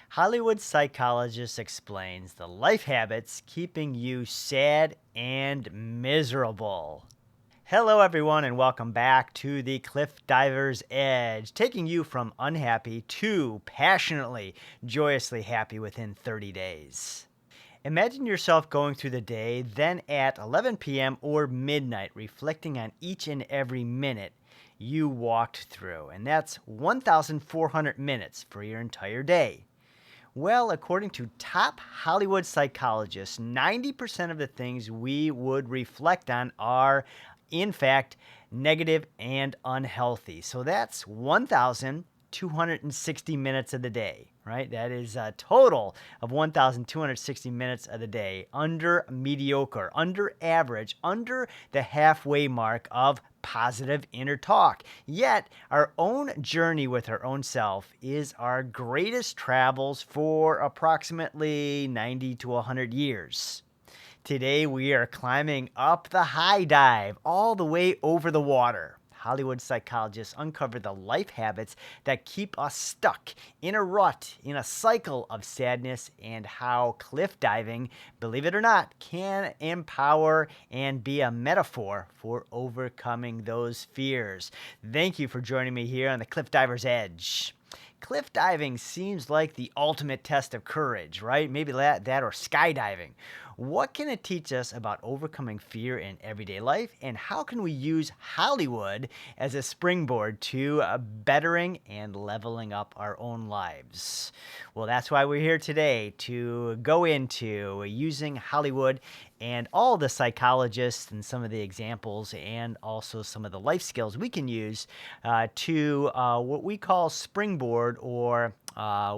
Hollywood Psychologist explains the life habits keeping you sad and miserable. Hello, everyone, and welcome back to the Cliff Diver's Edge, taking you from unhappy to passionately, joyously happy within 30 days. Imagine yourself going through the day, then at 11 p.m. or midnight, reflecting on each and every minute you walked through, and that's 1,400 minutes for your entire day. Well, according to top Hollywood psychologists, 90% of the things we would reflect on are, in fact, negative and unhealthy. So that's 1,260 minutes of the day, right? That is a total of 1,260 minutes of the day under mediocre, under average, under the halfway mark of positive inner talk. Yet, our own journey with our own self is our greatest travels for approximately 90 to 100 years. Today, we are climbing up the high dive all the way over the water. Hollywood psychologists uncover the life habits that keep us stuck in a rut, in a cycle of sadness, and how cliff diving, believe it or not, can empower and be a metaphor for overcoming those fears. Thank you for joining me here on the Cliff Diver's Edge. Cliff diving seems like the ultimate test of courage, right? Maybe that or skydiving. What can it teach us about overcoming fear in everyday life? And how can we use Hollywood as a springboard to bettering and leveling up our own lives? Well, that's why we're here today to go into using Hollywood and all the psychologists and some of the examples and also some of the life skills we can use to what we call springboard or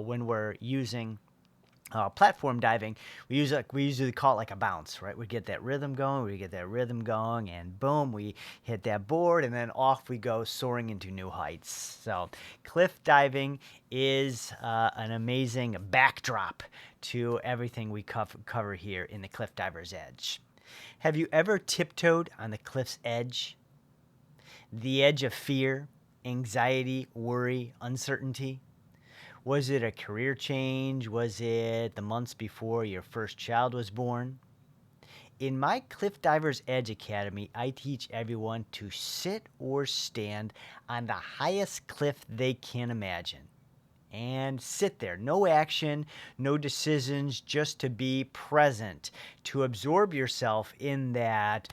when we're using platform diving, we usually call it like a bounce, right? We get that rhythm going, and boom, we hit that board, and then off we go soaring into new heights. So, cliff diving is an amazing backdrop to everything we cover here in the Cliff Diver's Edge. Have you ever tiptoed on the cliff's edge? The edge of fear, anxiety, worry, uncertainty? Was it a career change? Was it the months before your first child was born? In my Cliff Divers Edge Academy, I teach everyone to sit or stand on the highest cliff they can imagine. And sit there. No action, no decisions, just to be present, to absorb yourself in that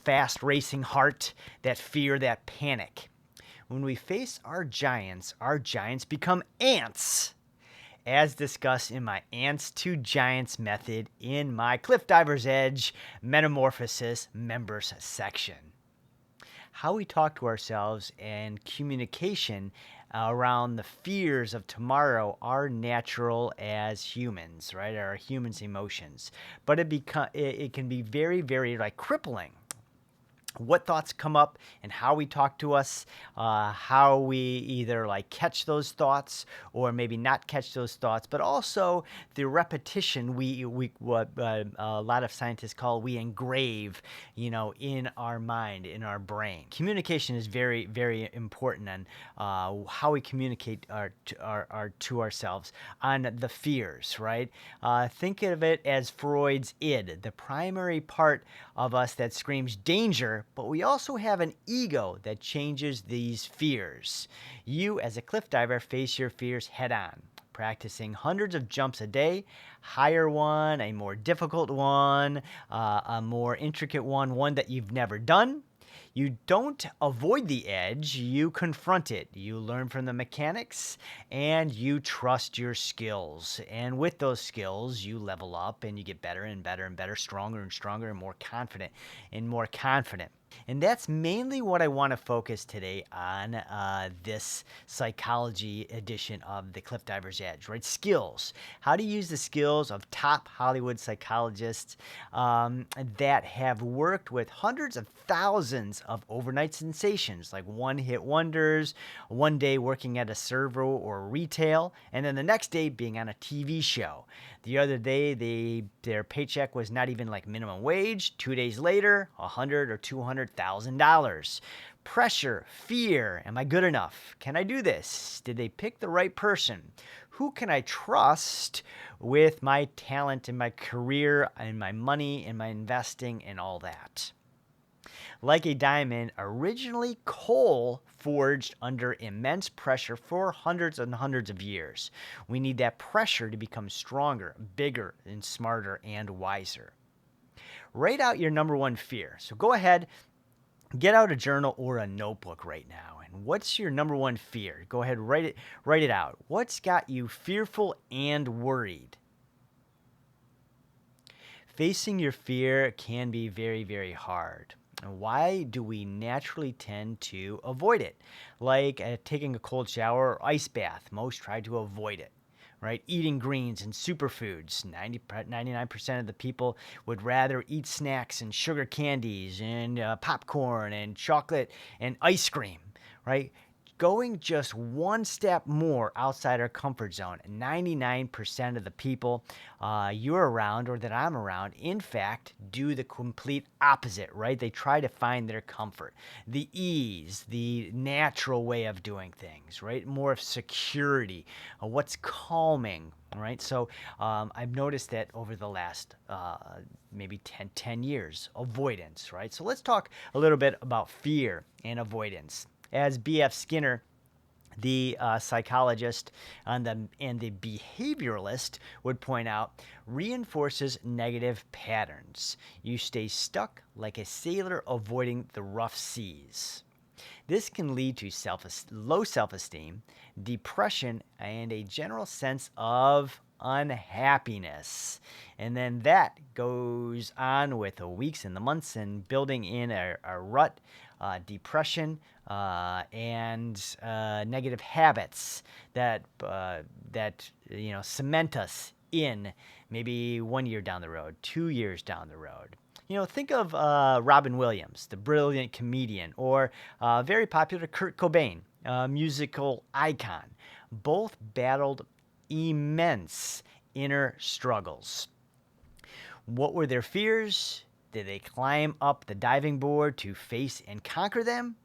fast racing heart, that fear, that panic. When we face our giants become ants, as discussed in my Ants to Giants method in my Cliff Diver's Edge Metamorphosis members section. How we talk to ourselves and communication around the fears of tomorrow are natural as humans, right? Our humans' emotions, but it can be very, very like crippling. What thoughts come up and how we talk to us, how we either like catch those thoughts or maybe not catch those thoughts, but also the repetition we what a lot of scientists call we engrave, in our mind, in our brain. Communication is very, very important, and how we communicate to ourselves on the fears, right? Think of it as Freud's id, the primary part of us that screams danger, but we also have an ego that changes these fears. You, as a cliff diver, face your fears head on, practicing hundreds of jumps a day, higher one, a more difficult one, a more intricate one that you've never done. You don't avoid the edge, you confront it. You learn from the mechanics and you trust your skills. And with those skills, you level up and you get better and better and better, stronger and stronger and more confident and more confident. And that's mainly what I want to focus today on this psychology edition of the Cliff Diver's Edge, right? Skills. How to use the skills of top Hollywood psychologists that have worked with hundreds of thousands of overnight sensations, like one-hit wonders, one day working at a servo or retail, and then the next day being on a TV show. The other day, their paycheck was not even like minimum wage. 2 days later, $100,000 or $200,000. Pressure, fear. Am I good enough? Can I do this? Did they pick the right person? Who can I trust with my talent and my career and my money and my investing and all that? Like a diamond, originally coal forged under immense pressure for hundreds and hundreds of years. We need that pressure to become stronger, bigger, and smarter and wiser. Write out your number one fear. So go ahead, get out a journal or a notebook right now. And what's your number one fear? Go ahead, write it out. What's got you fearful and worried? Facing your fear can be very, very hard. And why do we naturally tend to avoid it? Like taking a cold shower or ice bath. Most try to avoid it, right? Eating greens and superfoods. 99% of the people would rather eat snacks and sugar candies and popcorn and chocolate and ice cream, right? Going just one step more outside our comfort zone. 99% of the people you're around or that I'm around, in fact, do the complete opposite, right? They try to find their comfort, the ease, the natural way of doing things, right? More of security, what's calming, right? So I've noticed that over the last maybe 10 years, avoidance, right? So let's talk a little bit about fear and avoidance. As B.F. Skinner, the psychologist and the behavioralist would point out, reinforces negative patterns. You stay stuck like a sailor avoiding the rough seas. This can lead to low self-esteem, depression, and a general sense of unhappiness. And then that goes on with the weeks and the months and building in a rut, depression, and negative habits that cement us in maybe 1 year down the road, 2 years down the road. Think of Robin Williams, the brilliant comedian, or very popular Kurt Cobain, a musical icon. Both battled immense inner struggles. What were their fears? Did they climb up the diving board to face and conquer them?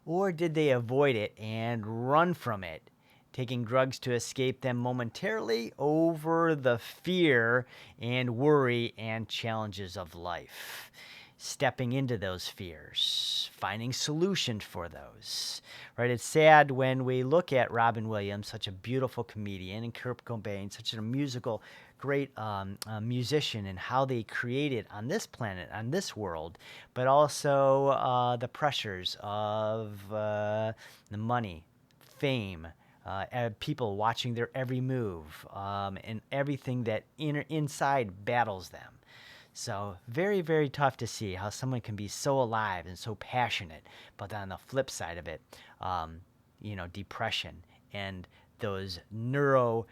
Or did they avoid it and run from it, taking drugs to escape them momentarily over the fear and worry and challenges of life? Stepping into those fears, finding solutions for those, right? It's sad when we look at Robin Williams, such a beautiful comedian, and Kurt Cobain, such a musical, great musician, and how they created on this planet, on this world, but also the pressures of the money, fame, people watching their every move, and everything that inside battles them. So very, very tough to see how someone can be so alive and so passionate, but on the flip side of it, depression and those neural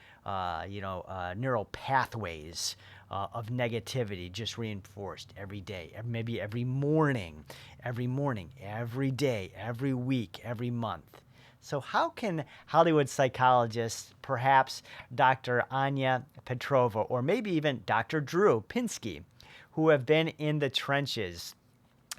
pathways of negativity just reinforced every day, maybe every morning, every day, every week, every month. So how can Hollywood psychologists, perhaps Dr. Anya Petrova, or maybe even Dr. Drew Pinsky, who have been in the trenches,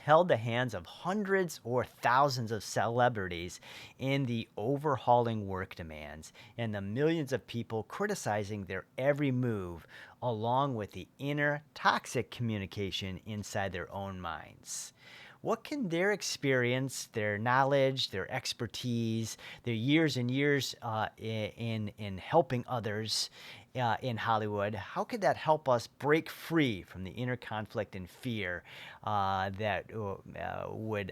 held the hands of hundreds or thousands of celebrities in the overhauling work demands and the millions of people criticizing their every move, along with the inner toxic communication inside their own minds? What can their experience, their knowledge, their expertise, their years and years in helping others in Hollywood, how could that help us break free from the inner conflict and fear that would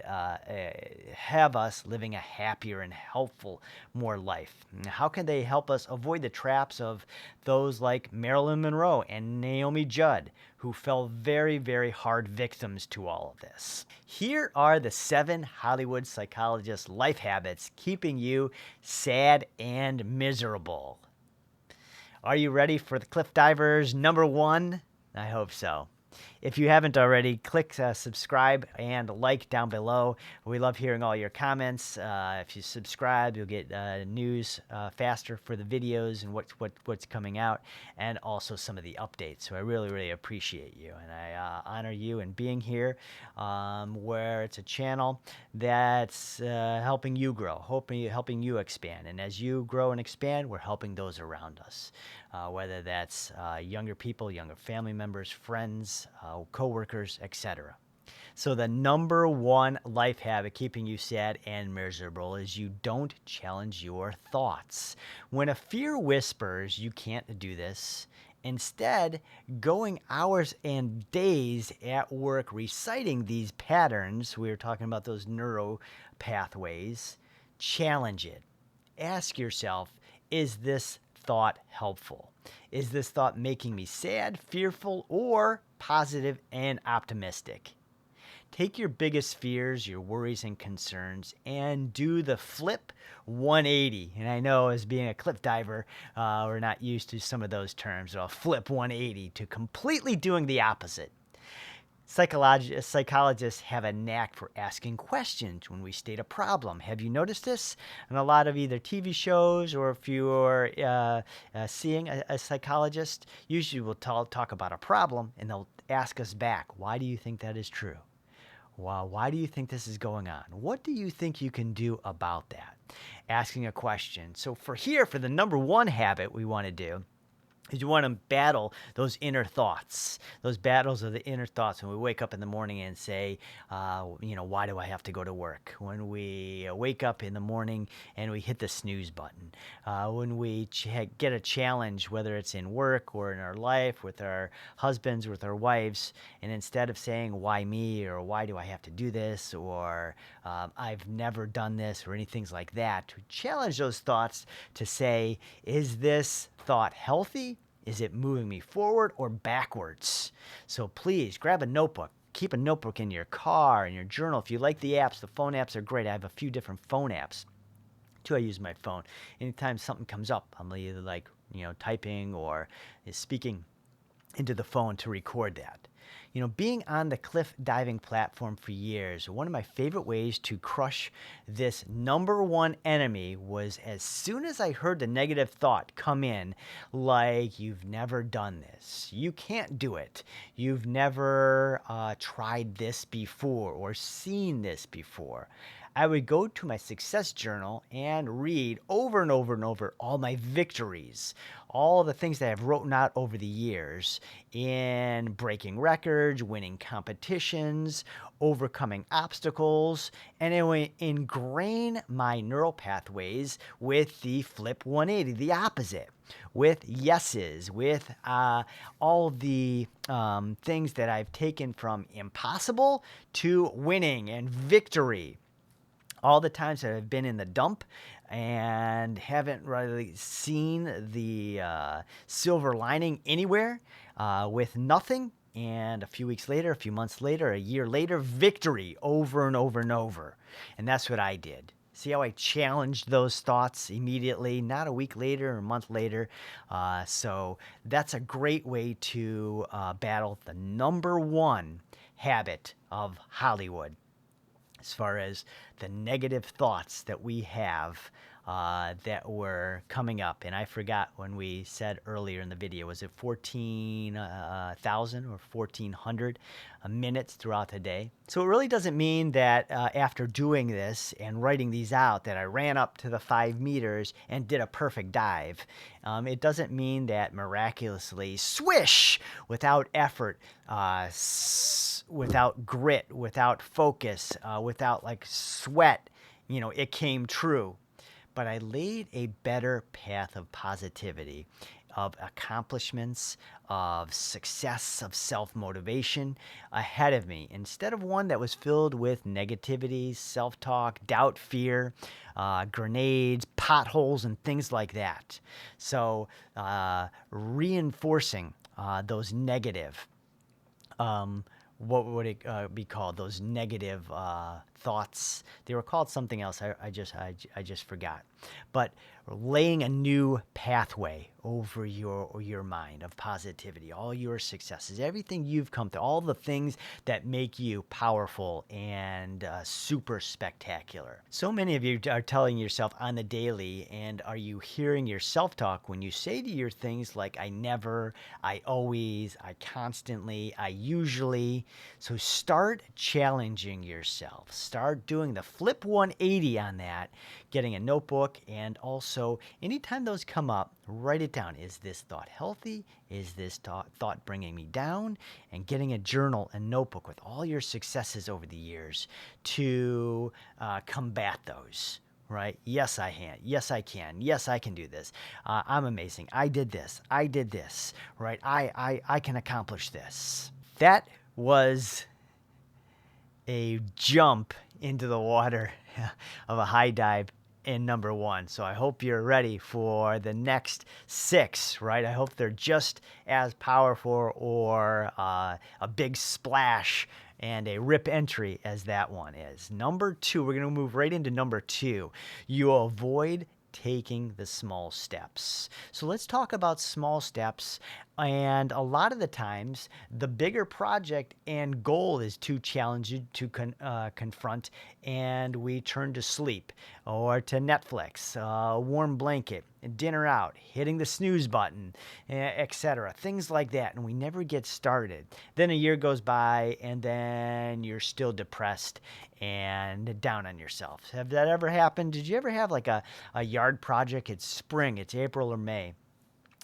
have us living a happier and helpful more life? How can they help us avoid the traps of those like Marilyn Monroe and Naomi Judd, who fell very, very hard victims to all of this? Here are the 7 Hollywood psychologist life habits keeping you sad and miserable. Are you ready for the Cliff Divers number 1? I hope so. If you haven't already, click subscribe and like down below. We love hearing all your comments. If you subscribe, you'll get news faster for the videos and what's coming out, and also some of the updates. So I really, really appreciate you, and I honor you in being here, where it's a channel that's helping you grow, helping you expand. And as you grow and expand, we're helping those around us, whether that's younger people, younger family members, friends, coworkers, etc. So the number one life habit keeping you sad and miserable is you don't challenge your thoughts. When a fear whispers, you can't do this, instead, going hours and days at work reciting these patterns, we were talking about those neuro pathways, challenge it. Ask yourself, is this thought helpful? Is this thought making me sad, fearful, or positive and optimistic? Take your biggest fears, your worries and concerns, and do the flip 180. And I know, as being a cliff diver, we're not used to some of those terms. So I'll flip 180 to completely doing the opposite. Psychologists have a knack for asking questions when we state a problem. Have you noticed this? In a lot of either TV shows, or if you are seeing a psychologist, usually we'll talk about a problem and they'll ask us back, why do you think that is true? Wow, why do you think this is going on? What do you think you can do about that? Asking a question. So for the number one habit we want to do is you want to battle those inner thoughts, those battles of the inner thoughts when we wake up in the morning and say, why do I have to go to work? When we wake up in the morning and we hit the snooze button, when we get a challenge, whether it's in work or in our life, with our husbands, with our wives, and instead of saying, why me, or why do I have to do this, or I've never done this, or anything like that, to challenge those thoughts to say, is this thought healthy? Is it moving me forward or backwards? So please grab a notebook. Keep a notebook in your car, in your journal. If you like the apps, the phone apps are great. I have a few different phone apps. I use my phone. Anytime something comes up, I'm either typing or speaking into the phone to record that. Being on the cliff diving platform for years, one of my favorite ways to crush this number one enemy was as soon as I heard the negative thought come in, like, you've never done this, you can't do it, you've never tried this before or seen this before, I would go to my success journal and read over and over and over all my victories, all the things that I've written out over the years in breaking records, winning competitions, overcoming obstacles, and it would ingrain my neural pathways with the flip 180, the opposite, with yeses, with all the things that I've taken from impossible to winning and victory. All the times that I've been in the dump and haven't really seen the silver lining anywhere, with nothing, and a few weeks later, a few months later, a year later, victory over and over and over. And that's what I did. See how I challenged those thoughts immediately, not a week later or a month later. So that's a great way to battle the number one habit of Hollywood, as far as the negative thoughts that we have that were coming up. And I forgot when we said earlier in the video, was it 14,000 or 1,400 minutes throughout the day? So it really doesn't mean that after doing this and writing these out that I ran up to the 5 meters and did a perfect dive. It doesn't mean that miraculously, swish, without effort, without grit, without focus, without sweat, it came true. But I laid a better path of positivity, of accomplishments, of success, of self-motivation ahead of me, instead of one that was filled with negativity, self-talk, doubt, fear, grenades, potholes, and things like that. So reinforcing those negative, what would it be called? Those negative thoughts. They were called something else. I just forgot. But laying a new pathway over your mind of positivity, all your successes, everything you've come through, all the things that make you powerful and super spectacular. So many of you are telling yourself on the daily, and are you hearing your self-talk when you say to your things like, I never, I always, I constantly, I usually. So start challenging yourself. Start doing the flip 180 on that, getting a notebook, and also anytime those come up, write it down. Is this thought healthy? Is this thought bringing me down? And getting a journal and notebook with all your successes over the years to combat those. Right? Yes, I can. Yes, I can. Yes, I can do this. I'm amazing. I did this. I did this. Right? I can accomplish this. That was a jump into the water of a high dive in number 1. So I hope you're ready for the next 6, right? I hope they're just as powerful or a big splash and a rip entry as that one is. Number 2, we're going to move right into number 2. You avoid taking the small steps. So let's talk about small steps. And a lot of the times, the bigger project and goal is too challenging to confront, and we turn to sleep or to Netflix, a warm blanket, dinner out, hitting the snooze button, etc. Things like that, and we never get started. Then a year goes by, and then you're still depressed and down on yourself. Have that ever happened? Did you ever have like a yard project? It's spring, it's April or May.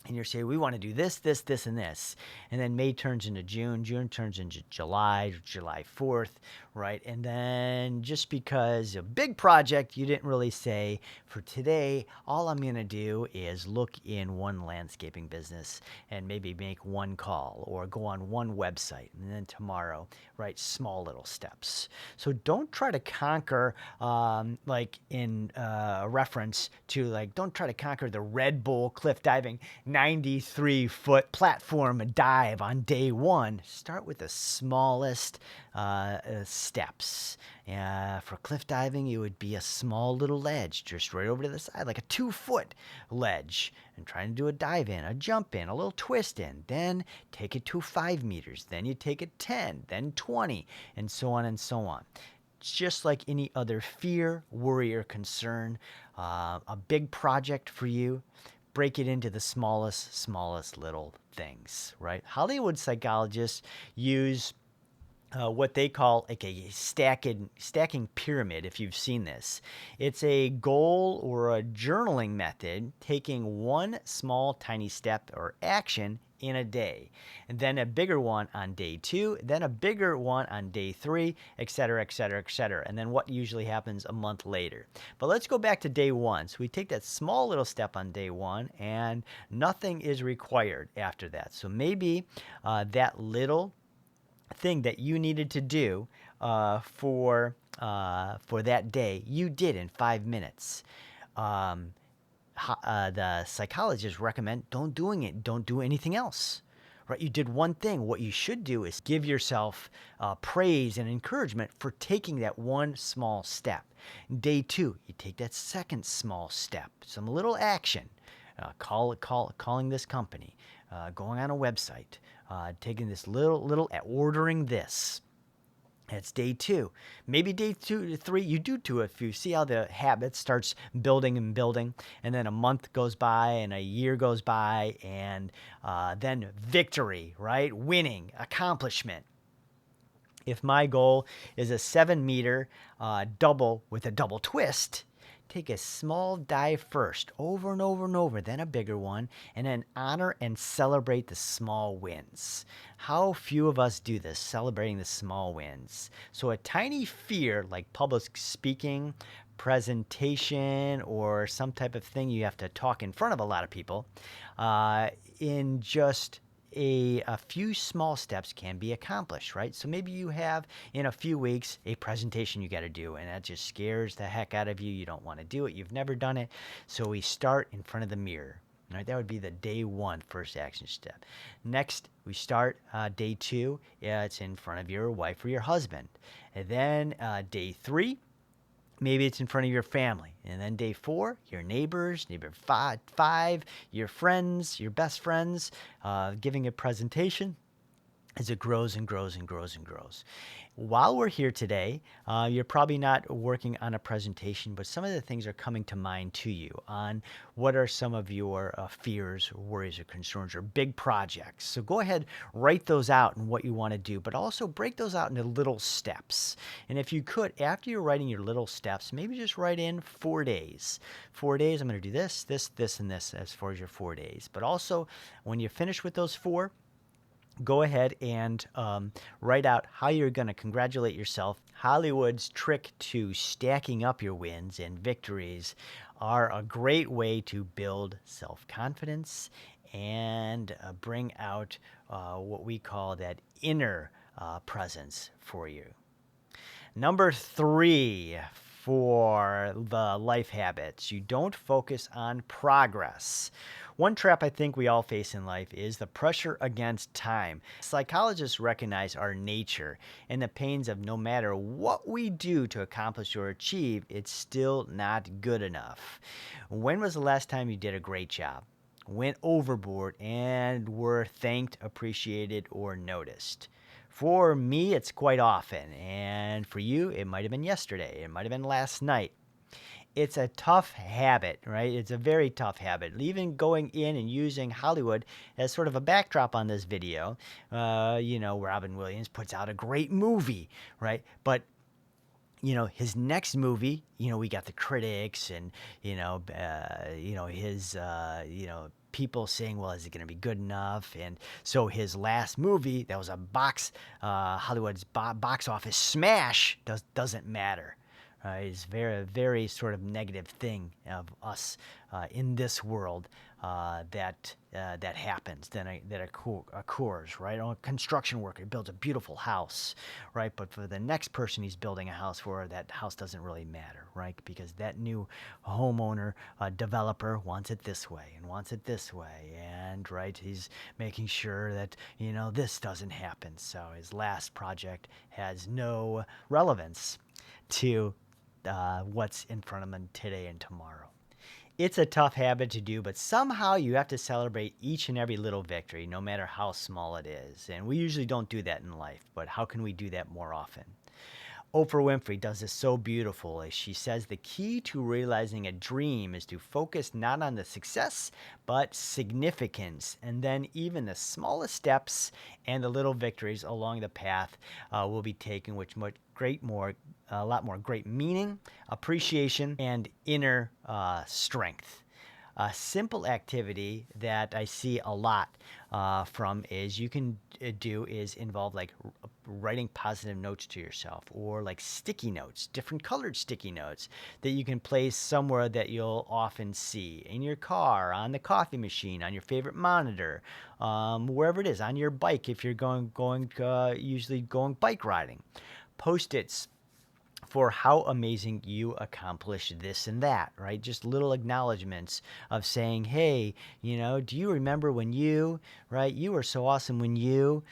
And you're saying, we want to do this, this, this, and this. And then May turns into June. June turns into July, July 4th, right? And then just because a big project, you didn't really say, for today, all I'm going to do is look in one landscaping business and maybe make one call or go on one website. And then tomorrow, right? Small little steps. So don't try to conquer, like in reference to like, don't try to conquer the Red Bull cliff diving 93-foot platform dive on day 1. Start with the smallest steps. For cliff diving, it would be a small little ledge just right over to the side, like a 2-foot ledge. And trying to do a dive in, a jump in, a little twist in. Then take it to 5 meters. Then you take it 10, then 20, and so on and so on. It's just like any other fear, worry, or concern. A big project for you, break it into the smallest little things, right? Hollywood psychologists use what they call like a stacking pyramid, if you've seen this. It's a goal or a journaling method, taking one small tiny step or action in a day, and then a bigger one on day 2, then a bigger one on day 3, etc., etc., etc. And then what usually happens a month later. But let's go back to day 1. So we take that small little step on day 1, and nothing is required after that. So maybe that little thing that you needed to do for that day, you did in 5 minutes. The psychologists recommend don't do anything else. Right? You did one thing. What you should do is give yourself praise and encouragement for taking that one small step. Day 2, you take that second small step, some little action, calling this company, going on a website, taking this little, ordering this. That's day 2. Maybe day 2 to 3, you do a few. See how the habit starts building and building. And then a month goes by and a year goes by. And then victory, right? Winning, accomplishment. If my goal is a 7-meter double with a double twist, take a small dive first, over and over and over, then a bigger one, and then honor and celebrate the small wins. How few of us do this, celebrating the small wins. So a tiny fear like public speaking, presentation, or some type of thing you have to talk in front of a lot of people, in just a few small steps can be accomplished, right? So maybe you have in a few weeks a presentation you got to do, and that just scares the heck out of you. You don't want to do it. You've never done it. So we start in front of the mirror. All right, that would be the day one first action step. Next, we start day two. It's in front of your wife or your husband. And then day three, maybe it's in front of your family. And then day four, your neighbors, neighbor five, your friends, your best friends, giving a presentation as it grows and grows and grows and grows. While we're here today, you're probably not working on a presentation, but some of the things are coming to mind to you on what are some of your fears, worries, or concerns, or big projects. So go ahead, write those out and what you want to do, but also break those out into little steps. And if you could, after you're writing your little steps, maybe just write in 4 days. 4 days, I'm going to do this, this, this, and this as far as your 4 days. But also, when you finish with those four, go ahead and write out how you're going to congratulate yourself. Hollywood's trick to stacking up your wins and victories are a great way to build self-confidence and bring out what we call that inner presence for you. Number 3 for the life habits, you don't focus on progress. One trap I think we all face in life is the pressure against time. Psychologists recognize our nature and the pains of no matter what we do to accomplish or achieve, it's still not good enough. When was the last time you did a great job, went overboard, and were thanked, appreciated, or noticed? For me, it's quite often, and for you, it might have been yesterday, it might have been last night. It's a tough habit, right? It's a very tough habit. Even going in and using Hollywood as sort of a backdrop on this video, Robin Williams puts out a great movie, right? But his next movie, we got the critics and, his, people saying, well, is it going to be good enough? And so his last movie, that was a Hollywood's box office smash, doesn't matter. It's very, very sort of negative thing of us in this world that happens, that occurs, right? A construction worker builds a beautiful house, right? But for the next person he's building a house for, that house doesn't really matter, right? Because that new homeowner, developer wants it this way and wants it this way, and right, he's making sure that this doesn't happen. So his last project has no relevance to what's in front of him today and tomorrow. It's a tough habit to do, but somehow you have to celebrate each and every little victory, no matter how small it is. And we usually don't do that in life, but how can we do that more often? Oprah Winfrey does this so beautifully. She says the key to realizing a dream is to focus not on the success, but significance. And then even the smallest steps and the little victories along the path will be taken, which a lot more great meaning, appreciation, and inner strength. A simple activity that I see a lot from is you can do is involve like writing positive notes to yourself, or like sticky notes, different colored sticky notes that you can place somewhere that you'll often see in your car, on the coffee machine, on your favorite monitor, wherever it is, on your bike if you're usually going bike riding. Post-its for how amazing you accomplished this and that, right? Just little acknowledgments of saying, hey, do you remember when you were so awesome when you,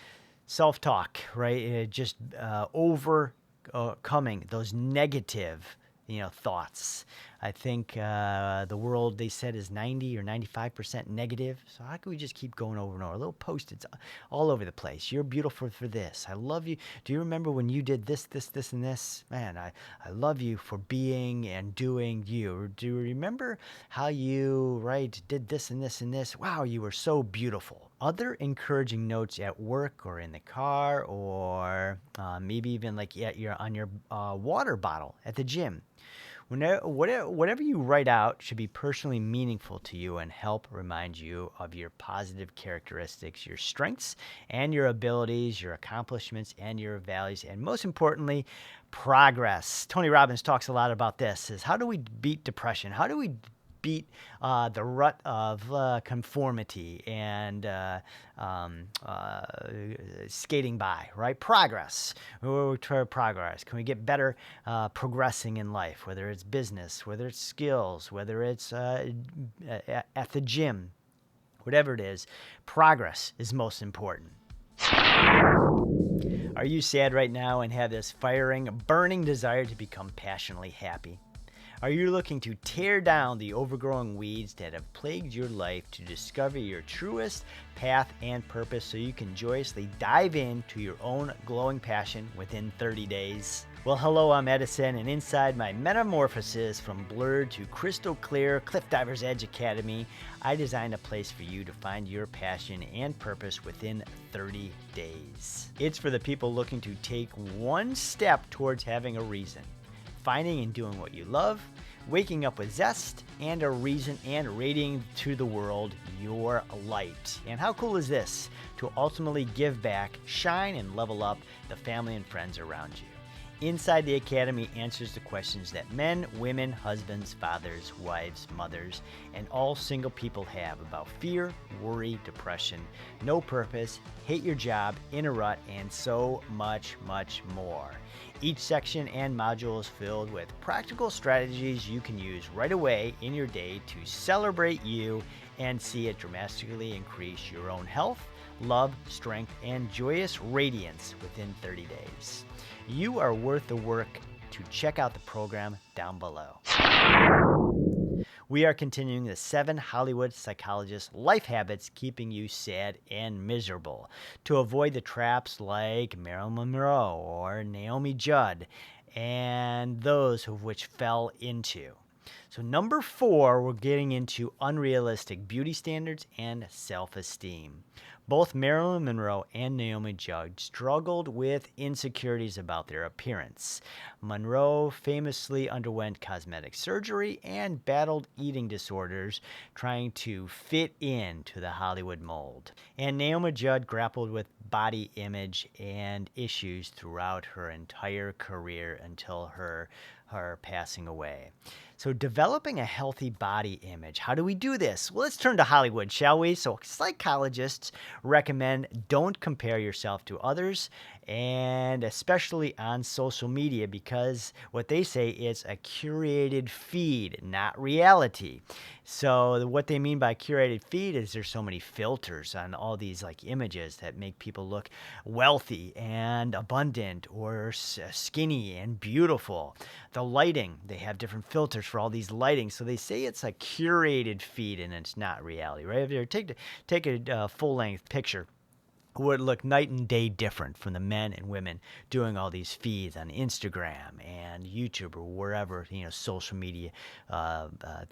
self-talk, right? Just overcoming those negative, thoughts. I think the world, they said, is 90 or 95% negative. So how can we just keep going over and over? Little post-its all over the place. You're beautiful for this. I love you. Do you remember when you did this, this, this, and this? Man, I love you for being and doing you. Do you remember how you, did this and this and this? Wow, you were so beautiful. Other encouraging notes at work or in the car, or maybe even like on your water bottle at the gym. Whatever you write out should be personally meaningful to you and help remind you of your positive characteristics, your strengths and your abilities, your accomplishments and your values, and most importantly, progress. Tony Robbins talks a lot about this, is how do we beat depression? How do we beat the rut of conformity and skating by, right? Progress. Progress. Can we get better progressing in life, whether it's business, whether it's skills, whether it's at the gym, whatever it is, progress is most important. Are you sad right now and have this firing, burning desire to become passionately happy? Are you looking to tear down the overgrowing weeds that have plagued your life to discover your truest path and purpose so you can joyously dive into your own glowing passion within 30 days? Well, hello, I'm Edison, and inside my metamorphosis from blurred to crystal clear Cliff Diver's Edge Academy, I designed a place for you to find your passion and purpose within 30 days. It's for the people looking to take one step towards having a reason, finding and doing what you love, waking up with zest and a reason, and radiating to the world your light. And how cool is this? To ultimately give back, shine, and level up the family and friends around you. Inside the Academy answers the questions that men, women, husbands, fathers, wives, mothers, and all single people have about fear, worry, depression, no purpose, hate your job, in a rut, and so much, much more. Each section and module is filled with practical strategies you can use right away in your day to celebrate you and see it dramatically increase your own health, love, strength, and joyous radiance within 30 days. You are worth the work. To check out the program down below. We are continuing the 7 Hollywood Psychologist life habits keeping you sad and miserable to avoid the traps like Marilyn Monroe or Naomi Judd and those of which fell into. So number 4, we're getting into unrealistic beauty standards and self-esteem. Both Marilyn Monroe and Naomi Judd struggled with insecurities about their appearance. Monroe famously underwent cosmetic surgery and battled eating disorders, trying to fit into the Hollywood mold. And Naomi Judd grappled with body image and issues throughout her entire career until her passing away. So developing a healthy body image. How do we do this? Well, let's turn to Hollywood, shall we? So psychologists recommend don't compare yourself to others, and especially on social media, because what they say is a curated feed, not reality. So what they mean by curated feed is there's so many filters on all these like images that make people look wealthy and abundant or skinny and beautiful. The lighting, they have different filters for all these lighting. So they say it's a curated feed and it's not reality, right? If you take a full-length picture, would look night and day different from the men and women doing all these feeds on Instagram and YouTube or wherever, social media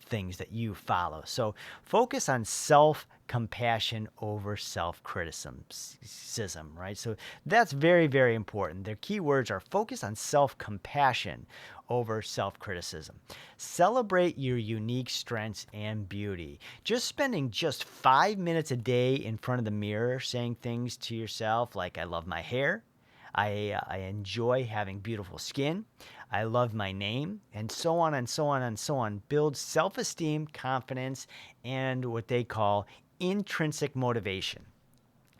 things that you follow. So focus on self-compassion over self-criticism, right? So that's very, very important. Their key words are focus on self-compassion over self-criticism. Celebrate your unique strengths and beauty. Just spending just 5 minutes a day in front of the mirror saying things to yourself like, I love my hair, I enjoy having beautiful skin, I love my name, and so on and so on and so on, builds self-esteem, confidence, and what they call intrinsic motivation.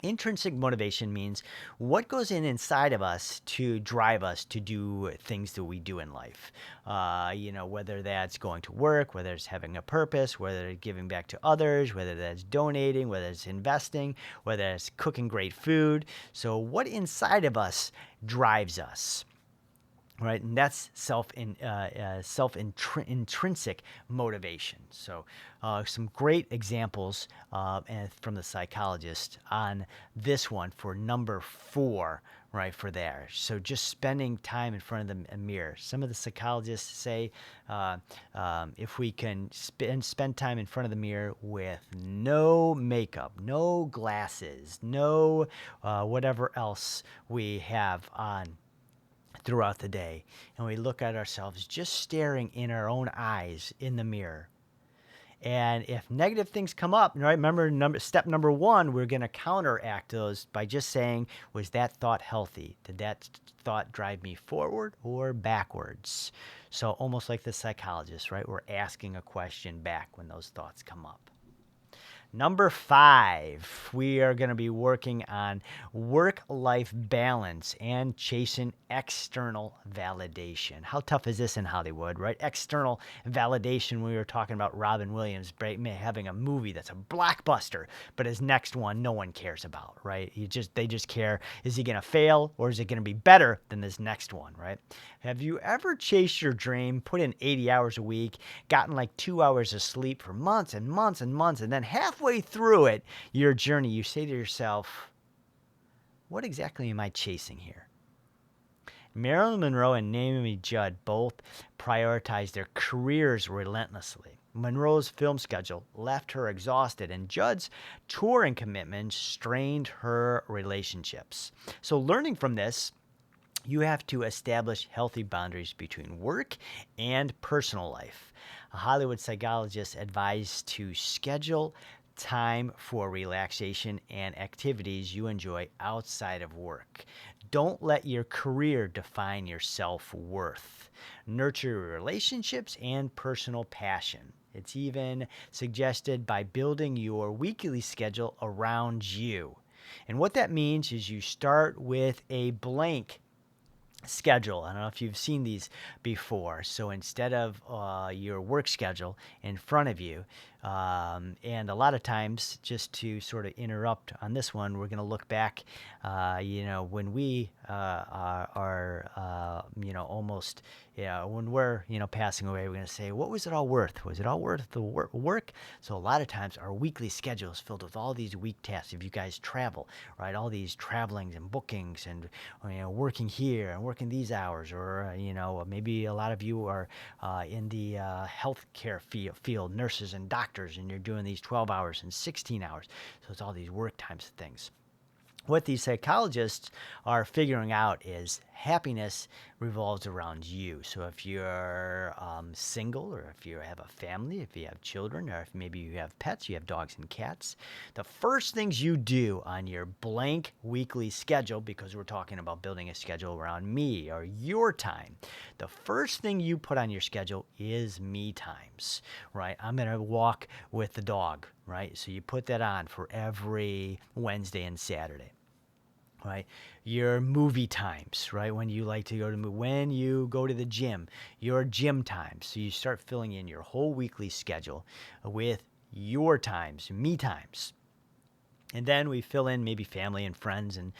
Intrinsic motivation means what goes inside of us to drive us to do things that we do in life. Whether that's going to work, whether it's having a purpose, whether it's giving back to others, whether that's donating, whether it's investing, whether it's cooking great food. So what inside of us drives us? Right, and that's intrinsic motivation. So some great examples from the Psychologist on this one for number 4, right, for there. So just spending time in front of the mirror. Some of the psychologists say if we can spend time in front of the mirror with no makeup, no glasses, no whatever else we have on throughout the day, and we look at ourselves just staring in our own eyes in the mirror. And if negative things come up, right, remember step number 1, we're going to counteract those by just saying, was that thought healthy? Did that thought drive me forward or backwards? So almost like the Psychologist, right? We're asking a question back when those thoughts come up. Number 5, we are going to be working on work-life balance and chasing external validation. How tough is this in Hollywood, right? External validation. We were talking about Robin Williams having a movie that's a blockbuster, but his next one no one cares about, right? They just care, is he going to fail or is it going to be better than this next one, right? Have you ever chased your dream, put in 80 hours a week, gotten like 2 hours of sleep for months and months and months, and then halfway through your journey, you say to yourself, what exactly am I chasing here? Marilyn Monroe and Naomi Judd both prioritized their careers relentlessly. Monroe's film schedule left her exhausted, and Judd's touring commitment strained her relationships. So, learning from this, you have to establish healthy boundaries between work and personal life. A Hollywood psychologist advised to schedule time for relaxation and activities you enjoy outside of work. Don't let your career define your self-worth. Nurture your relationships and personal passion. It's even suggested by building your weekly schedule around you. And what that means is you start with a blank schedule. I don't know if you've seen these before. So instead of your work schedule in front of you, and a lot of times, just to sort of interrupt on this one, we're going to look back, when we are almost, when we're, passing away, we're going to say, what was it all worth? Was it all worth the work? So a lot of times our weekly schedule is filled with all these week tasks. If you guys travel, right, all these travelings and bookings and, working here and working these hours, or, maybe a lot of you are in the healthcare field, nurses and doctors, and you're doing these 12 hours and 16 hours. So it's all these work times things. What these psychologists are figuring out is happiness revolves around you. So if you're single, or if you have a family, if you have children, or if maybe you have pets, you have dogs and cats, the first things you do on your blank weekly schedule, because we're talking about building a schedule around me or your time, the first thing you put on your schedule is me times, right? I'm going to walk with the dog, right? So you put that on for every Wednesday and Saturday. Right, your movie times, right? When you like to go to when you go to the gym, your gym times. So you start filling in your whole weekly schedule with your times, me times, and then we fill in maybe family and friends and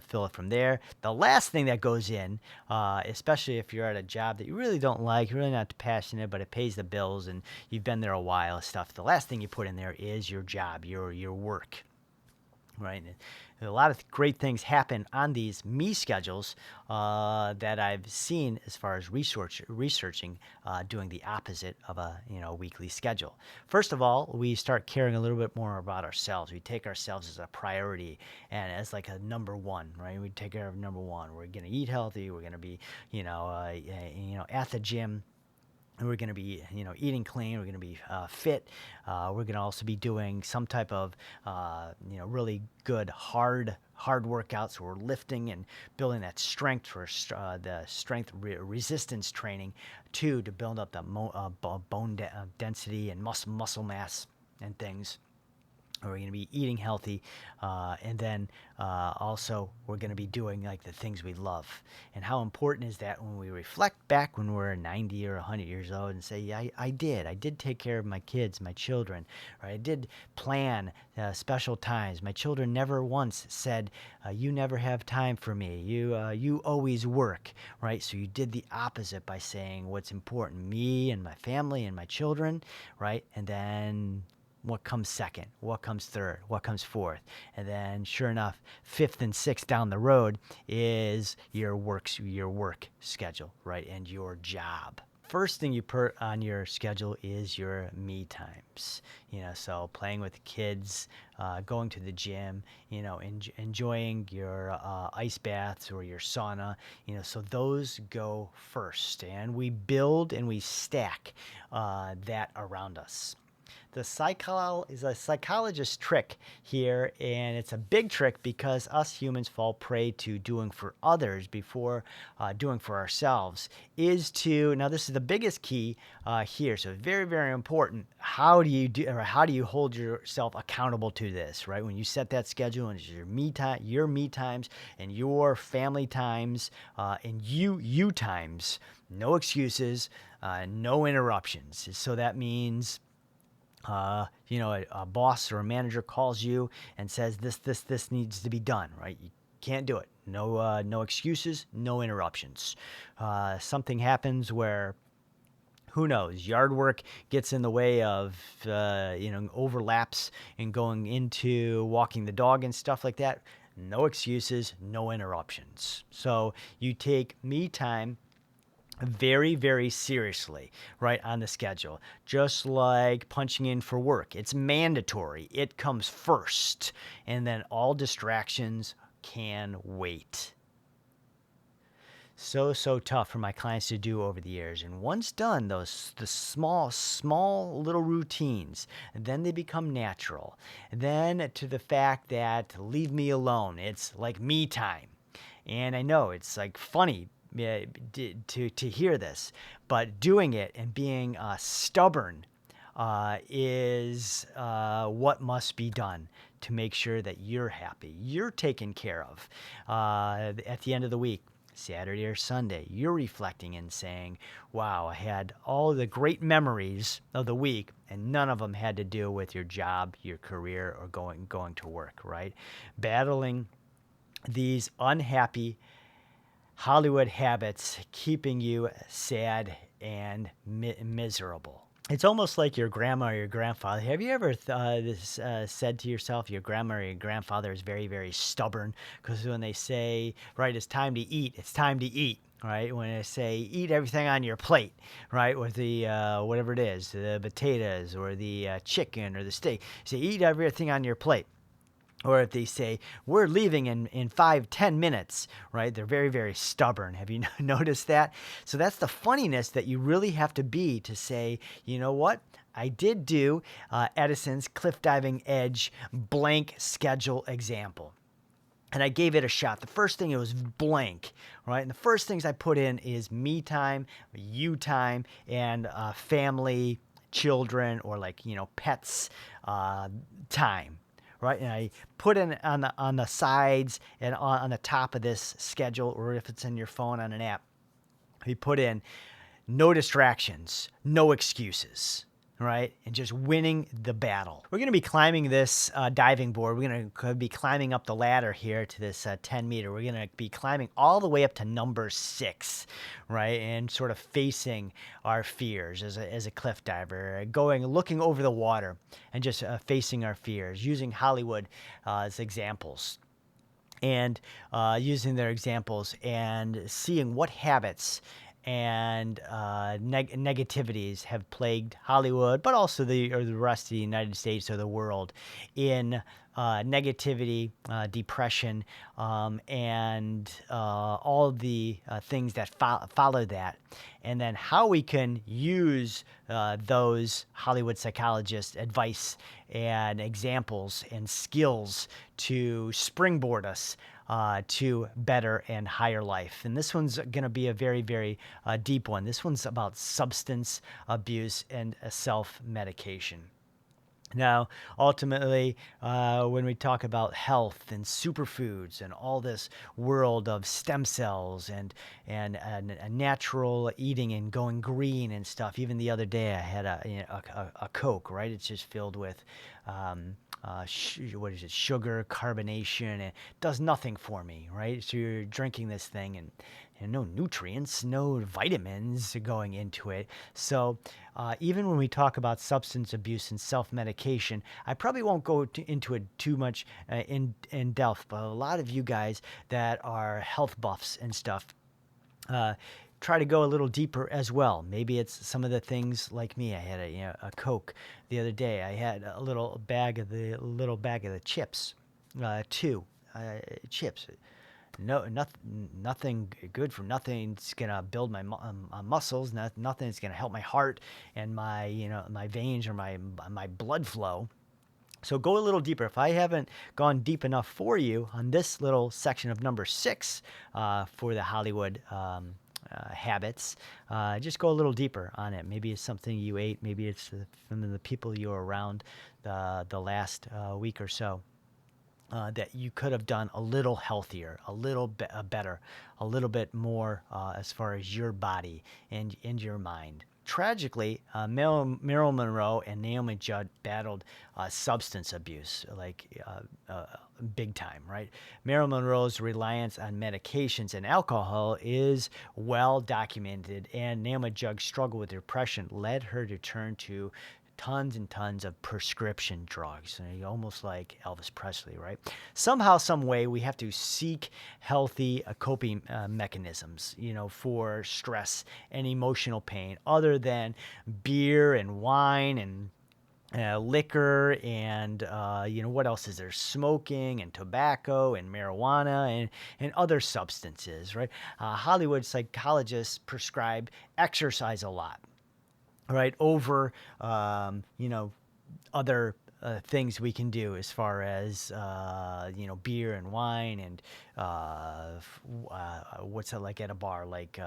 fill it from there. The last thing that goes in, especially if you're at a job that you really don't like, you're really not passionate, but it pays the bills and you've been there a while, stuff. The last thing you put in there is your job, your work. Right, and a lot of great things happen on these me schedules that I've seen as far as researching, doing the opposite of a weekly schedule. First of all, we start caring a little bit more about ourselves. We take ourselves as a priority and as like a number one, right? We take care of number one. We're going to eat healthy. We're going to be, at the gym. And we're going to be, eating clean. We're going to be fit. We're going to also be doing some type of, really good hard workouts. So we're lifting and building that strength for the strength resistance training, too, to build up the bone density and muscle mass and things. We're going to be eating healthy, and then also we're going to be doing like the things we love. And how important is that when we reflect back when we're 90 or 100 years old and say, yeah, I did take care of my kids, my children, right? I did plan special times. My children never once said, you never have time for me. You always work, right? So you did the opposite by saying what's important, me and my family and my children, right? And then what comes second, what comes third, what comes fourth, and then sure enough, fifth and sixth down the road is your work schedule, right, and your job. First thing you put on your schedule is your me times. So playing with the kids, going to the gym, enjoying your ice baths or your sauna. So those go first, and we build and we stack that around us. is a psychologist trick here, and it's a big trick because us humans fall prey to doing for others before doing for ourselves. Is to now this is the biggest key here, so very very important. How do you do, or how do you hold yourself accountable to this? Right, when you set that schedule and it's your me times, and your family times, and you times. No excuses, no interruptions. So that means, a boss or a manager calls you and says this needs to be done, right? You can't do it. No excuses, no interruptions. Something happens where, who knows, yard work gets in the way of, overlaps and going into walking the dog and stuff like that. No excuses, no interruptions. So you take me time very, very seriously, right, on the schedule. Just like punching in for work. It's mandatory. It comes first. And then all distractions can wait. So tough for my clients to do over the years. And once done, the small little routines, then they become natural. Then to the fact that leave me alone. It's like me time. And I know it's like funny to hear this, but doing it and being stubborn is what must be done to make sure that you're happy, you're taken care of at the end of the week. Saturday or Sunday, you're reflecting and saying, wow, I had all the great memories of the week, and none of them had to do with your job, your career, or going to work, right? Battling these unhappy Hollywood habits keeping you sad and miserable. It's almost like your grandma or your grandfather. Have you ever said to yourself, your grandma or your grandfather is very, very stubborn? Because when they say, right, it's time to eat, it's time to eat. Right, when they say eat everything on your plate, right, with the whatever it is, the potatoes or the chicken or the steak, say eat everything on your plate. Or if they say, we're leaving in 5-10 minutes, right? They're very, very stubborn. Have you noticed that? So that's the funniness that you really have to be to say, you know what? I did do Edison's cliff diving edge blank schedule example. And I gave it a shot. The first thing, it was blank, right? And the first things I put in is me time, you time, and family, children, or pets time. Right, and I put in on the sides and on the top of this schedule, or if it's in your phone on an app, we put in no distractions, no excuses, right, and just winning the battle. We're going to be climbing this diving board. We're going to be climbing up the ladder here to this 10 meter. We're going to be climbing all the way up to number 6, right, and sort of facing our fears as a cliff diver, looking over the water and just facing our fears, using Hollywood as examples. And using their examples and seeing what habits and negativities have plagued Hollywood, but also the rest of the United States or the world in negativity, depression, and all of the things that follow that. And then how we can use those Hollywood psychologist advice and examples and skills to springboard us to better and higher life. And this one's going to be a very, very deep one. This one's about substance abuse and self-medication. Now, ultimately, when we talk about health and superfoods and all this world of stem cells and natural eating and going green and stuff, even the other day I had a Coke, right? It's just filled with what is it? Sugar, carbonation, and it does nothing for me, right? So you're drinking this thing and no nutrients, no vitamins going into it. So even when we talk about substance abuse and self-medication, I probably won't go into it too much in depth, but a lot of you guys that are health buffs and stuff, try to go a little deeper as well. Maybe it's some of the things like me. I had a Coke the other day. I had a little bag of the chips, chips. nothing good from nothing's gonna build my muscles. Nothing's gonna help my heart and my my veins or my blood flow. So go a little deeper. If I haven't gone deep enough for you on this little section of number 6 for the Hollywood habits, just go a little deeper on it. Maybe it's something you ate. Maybe it's from the people you were around the last week or so. That you could have done a little healthier, a little bit better, a little bit more as far as your body and your mind. Tragically, Marilyn Monroe and Naomi Judd battled substance abuse, like big time, right? Marilyn Monroe's reliance on medications and alcohol is well documented, and Naomi Judd's struggle with depression led her to turn to tons and tons of prescription drugs, almost like Elvis Presley, right? Somehow, some way, we have to seek healthy coping mechanisms, for stress and emotional pain, other than beer and wine and liquor and what else is there? Smoking and tobacco and marijuana and other substances, right? Hollywood psychologists prescribe exercise a lot, right, over other things we can do as far as beer and wine and what's it like at a bar, like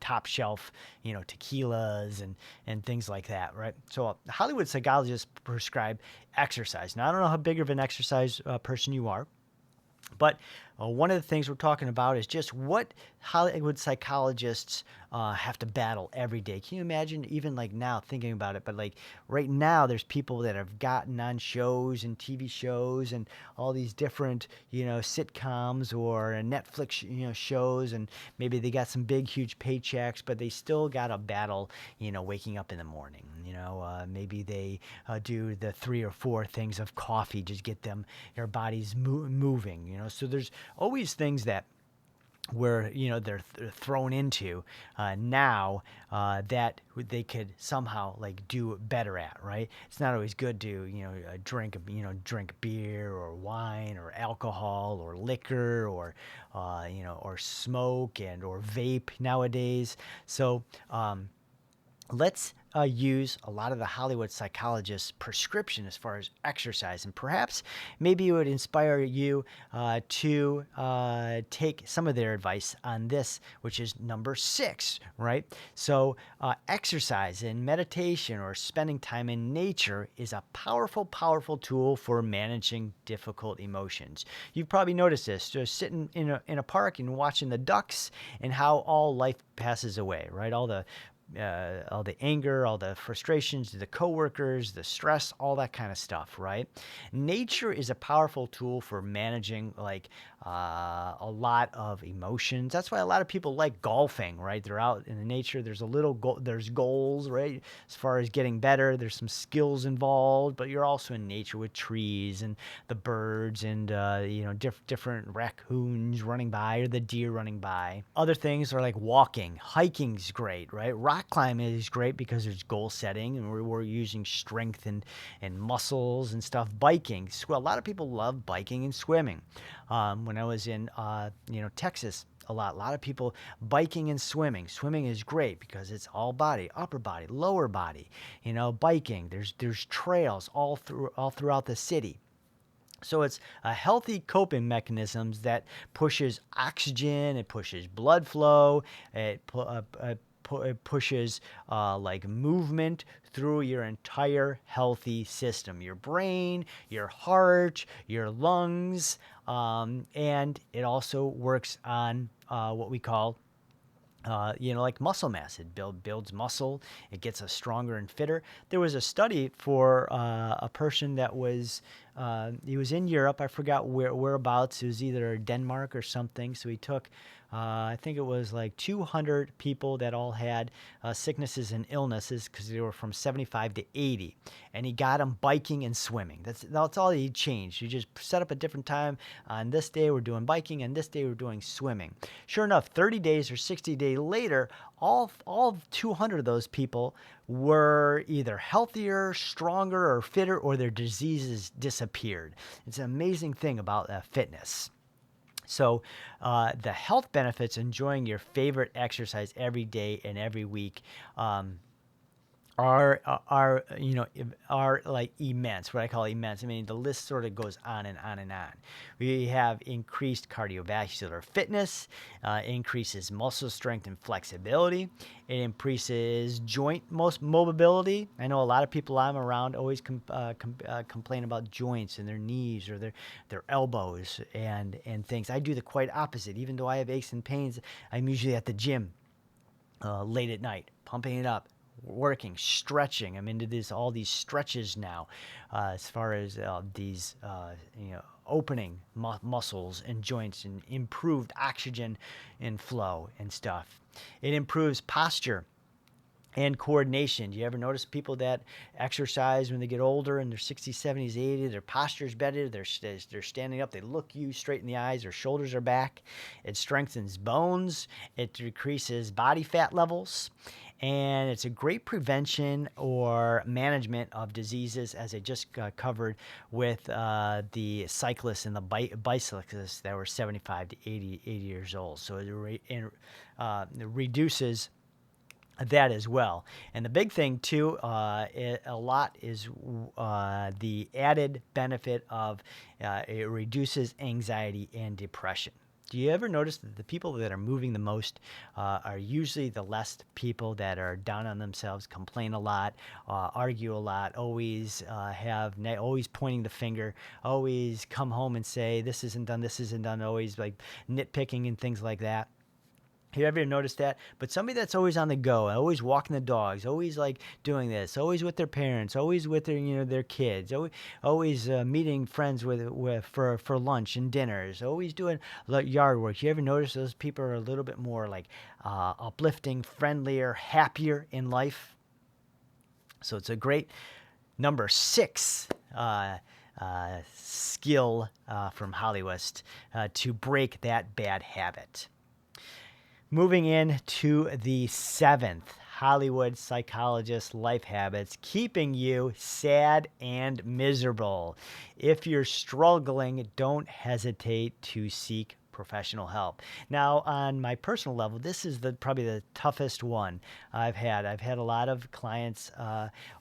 top shelf tequilas and things like that, right? So Hollywood psychologists prescribe exercise. Now I don't know how big of an exercise person you are, but one of the things we're talking about is just what Hollywood psychologists have to battle every day. Can you imagine, even like now, thinking about it? But like right now, there's people that have gotten on shows and TV shows and all these different, sitcoms or Netflix, shows, and maybe they got some big, huge paychecks, but they still got to battle, waking up in the morning. Maybe they do the 3 or 4 things of coffee, just get their bodies moving. So there's always things that where they're thrown into now that they could somehow like do better at, right? It's not always good to drink beer or wine or alcohol or liquor or or smoke or vape nowadays. So let's use a lot of the Hollywood psychologists' prescription as far as exercise, and perhaps maybe it would inspire you to take some of their advice on this, which is number 6, right? So exercise and meditation or spending time in nature is a powerful, powerful tool for managing difficult emotions. You've probably noticed this, just sitting in a park and watching the ducks and how all life passes away, right? All the anger, all the frustrations, the coworkers, the stress, all that kind of stuff, right? Nature is a powerful tool for managing a lot of emotions. That's why a lot of people like golfing, right? They're out in the nature. There's there's goals, right? As far as getting better, there's some skills involved, but you're also in nature with trees and the birds and different raccoons running by or the deer running by. Other things are like walking, hiking's great, right? Rock climbing is great because there's goal setting and we're using strength and muscles and stuff. Biking, a lot of people love biking and swimming. When I was in Texas, a lot of people biking and swimming. Swimming is great because it's all body, upper body, lower body. Biking, there's trails all throughout the city. So it's a healthy coping mechanisms that pushes oxygen, it pushes blood flow, it pushes like movement through your entire healthy system, your brain, your heart, your lungs, and it also works on what we call like muscle mass. It builds muscle. It gets us stronger and fitter. There was a study for a person that was, he was in Europe. I forgot whereabouts. It was either Denmark or something. So he took, I think it was like 200 people that all had sicknesses and illnesses because they were from 75 to 80. And he got them biking and swimming. That's all he changed. You just set up a different time. On this day, we're doing biking, and this day, we're doing swimming. Sure enough, 30 days or 60 days later, all 200 of those people were either healthier, stronger, or fitter, or their diseases disappeared. It's an amazing thing about fitness. So, the health benefits, enjoying your favorite exercise every day and every week, um, are are like immense. What I call immense. I mean, the list sort of goes on and on and on. We have increased cardiovascular fitness, increases muscle strength and flexibility. It increases joint most mobility. I know a lot of people I'm around always complain about joints in their knees or their elbows and things. I do the quite opposite. Even though I have aches and pains, I'm usually at the gym late at night, pumping it up, working, stretching. I'm into all these stretches now, as far as these opening muscles and joints and improved oxygen and flow and stuff. It improves posture and coordination. Do you ever notice people that exercise when they get older and they're 60s, 70s, 80s, their posture's better, they're standing up, they look you straight in the eyes, their shoulders are back. It strengthens bones, it decreases body fat levels, and it's a great prevention or management of diseases, as I just covered with the cyclists and the bicyclists that were 75 to 80 years old. So it reduces that as well. And the big thing too, a lot is the added benefit of it reduces anxiety and depression. Do you ever notice that the people that are moving the most are usually the less people that are down on themselves, complain a lot, argue a lot, always always pointing the finger, always come home and say this isn't done, always like nitpicking and things like that? You ever noticed that? But somebody that's always on the go, always walking the dogs, always like doing this, always with their parents, always with their kids, always meeting friends with for lunch and dinners, always doing yard work. You ever notice those people are a little bit more like uplifting, friendlier, happier in life? So it's a great number 6 skill from Hollywood to break that bad habit. Moving in to the 7th Hollywood Psychologist life habits, keeping you sad and miserable. If you're struggling, don't hesitate to seek professional help. Now, on my personal level, this is probably the toughest one I've had. I've had a lot of clients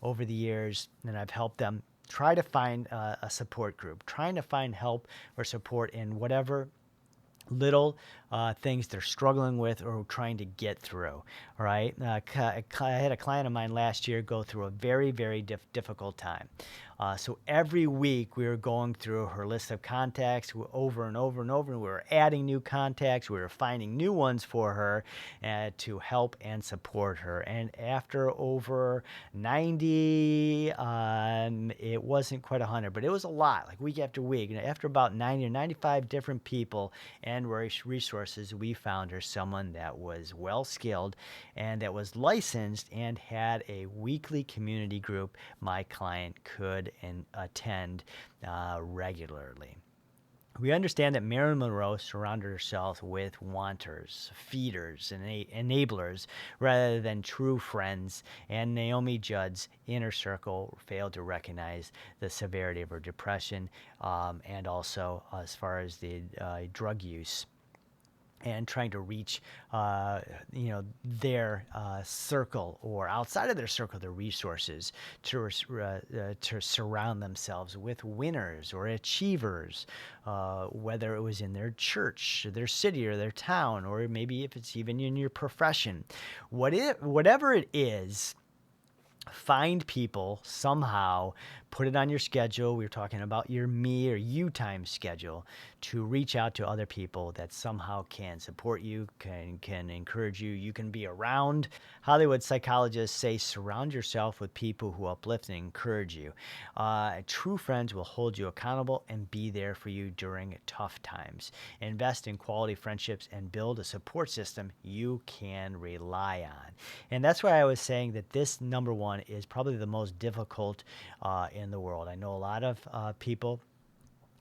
over the years, and I've helped them try to find a support group, trying to find help or support in whatever little things they're struggling with or trying to get through. All right. I had a client of mine last year go through a very, very difficult time. So every week we were going through her list of contacts over and over and over, and we were adding new contacts. We were finding new ones for her to help and support her. And after over 90, it wasn't quite 100, but it was a lot, like week after week. And after about 90 or 95 different people and resources, we found her someone that was well skilled and that was licensed and had a weekly community group my client could attend regularly. We understand that Marilyn Monroe surrounded herself with wanters, feeders, and enablers rather than true friends, and Naomi Judd's inner circle failed to recognize the severity of her depression and also as far as the drug use and trying to reach, their circle or outside of their circle, their resources to surround themselves with winners or achievers, whether it was in their church, their city, or their town, or maybe if it's even in your profession. Whatever it is, find people somehow, put it on your schedule. We were talking about your me or you time schedule to reach out to other people that somehow can support you, can encourage you. You can be around. Hollywood psychologists say surround yourself with people who uplift and encourage you. True friends will hold you accountable and be there for you during tough times. Invest in quality friendships and build a support system you can rely on. And that's why I was saying that this number 1 is probably the most difficult in the world. I know a lot of people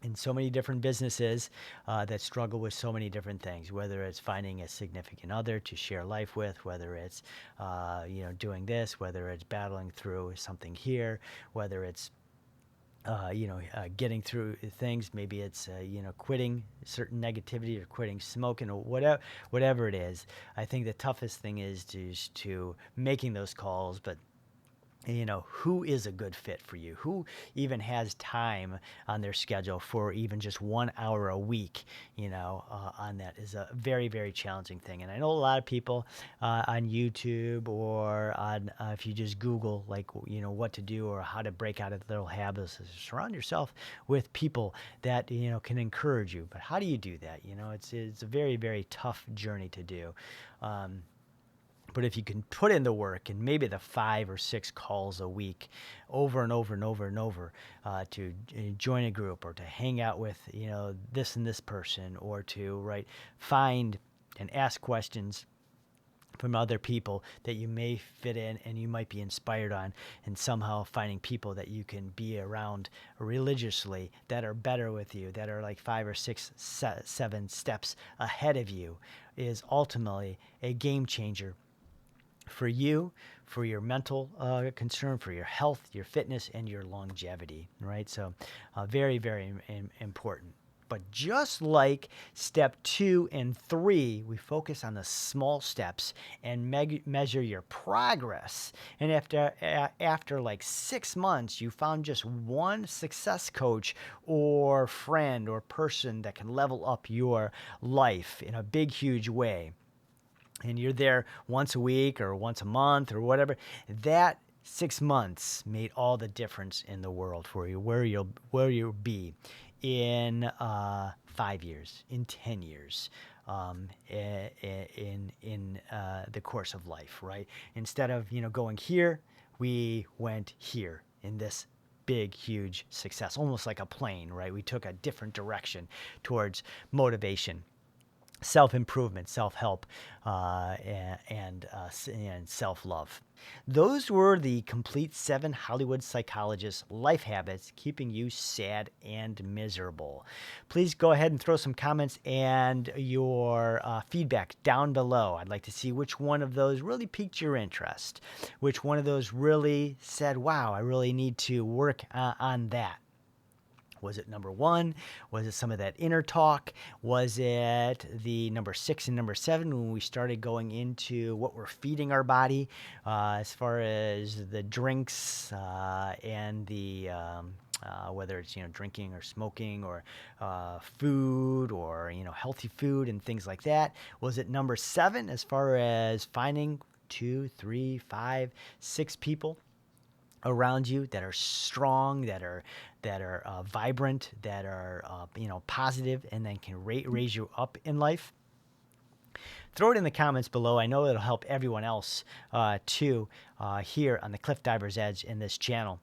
in so many different businesses that struggle with so many different things, whether it's finding a significant other to share life with, whether it's doing this, whether it's battling through something here, whether it's getting through things. Maybe it's, quitting certain negativity or quitting smoking or whatever it is. I think the toughest thing is to making those calls, but who is a good fit for you? Who even has time on their schedule for even just 1 hour a week, on that is a very, very challenging thing. And I know a lot of people on YouTube or on, if you just Google, like, what to do or how to break out of little habits, surround yourself with people that, can encourage you. But how do you do that? It's a very, very tough journey to do. But if you can put in the work and maybe the 5 or 6 calls a week over and over and over and over to join a group or to hang out with, this and this person, or to find and ask questions from other people that you may fit in and you might be inspired on, and somehow finding people that you can be around religiously that are better with you, that are like 5 or 6, 7 steps ahead of you, is ultimately a game changer for you, for your mental concern, for your health, your fitness, and your longevity, right? So very, very important. But just like step 2 and 3, we focus on the small steps and measure your progress. And after like 6 months, you found just one success coach or friend or person that can level up your life in a big, huge way, and you're there once a week or once a month or whatever, that 6 months made all the difference in the world for you, where you'll be in 5 years, in 10 years, in the course of life, right? Instead of going here, we went here in this big, huge success, almost like a plane, right? We took a different direction towards motivation, self-improvement, self-help, and self-love. Those were the complete 7 Hollywood Psychologist life habits keeping you sad and miserable. Please go ahead and throw some comments and your feedback down below. I'd like to see which one of those really piqued your interest, which one of those really said, wow, I really need to work on that. Was it number 1? Was it some of that inner talk? Was it the number 6 and number 7 when we started going into what we're feeding our body, as far as the drinks and the whether it's drinking or smoking or food or healthy food and things like that? Was it number 7 as far as finding 2, 3, 5, 6 people around you that are strong, that are vibrant, that are positive, and then can raise you up in life? Throw it in the comments below. I know it'll help everyone else too here on the Cliff Diver's Edge in this channel.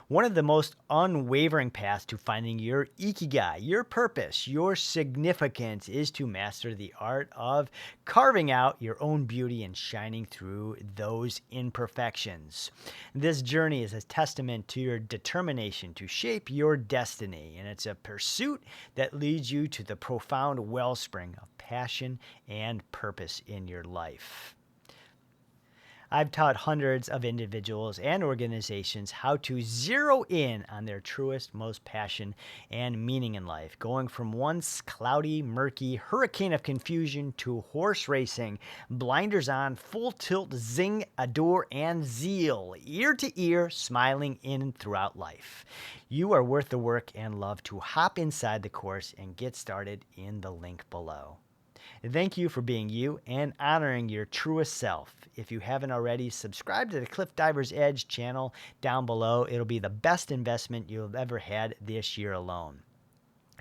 One of the most unwavering paths to finding your ikigai, your purpose, your significance, is to master the art of carving out your own beauty and shining through those imperfections. This journey is a testament to your determination to shape your destiny, and it's a pursuit that leads you to the profound wellspring of passion and purpose in your life. I've taught hundreds of individuals and organizations how to zero in on their truest, most passion and meaning in life, going from once cloudy, murky hurricane of confusion to horse racing, blinders on, full tilt, zing, adore, and zeal, ear to ear, smiling in throughout life. You are worth the work and love to hop inside the course and get started in the link below. Thank you for being you and honoring your truest self. If you haven't already, subscribe to the Cliff Diver's Edge channel down below. It'll be the best investment you've ever had this year alone.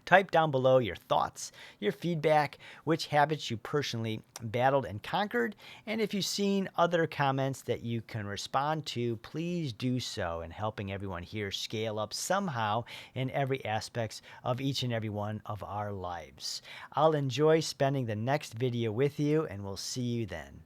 Type down below your thoughts, your feedback, which habits you personally battled and conquered, and if you've seen other comments that you can respond to, please do so in helping everyone here scale up somehow in every aspect of each and every one of our lives. I'll enjoy spending the next video with you, and we'll see you then.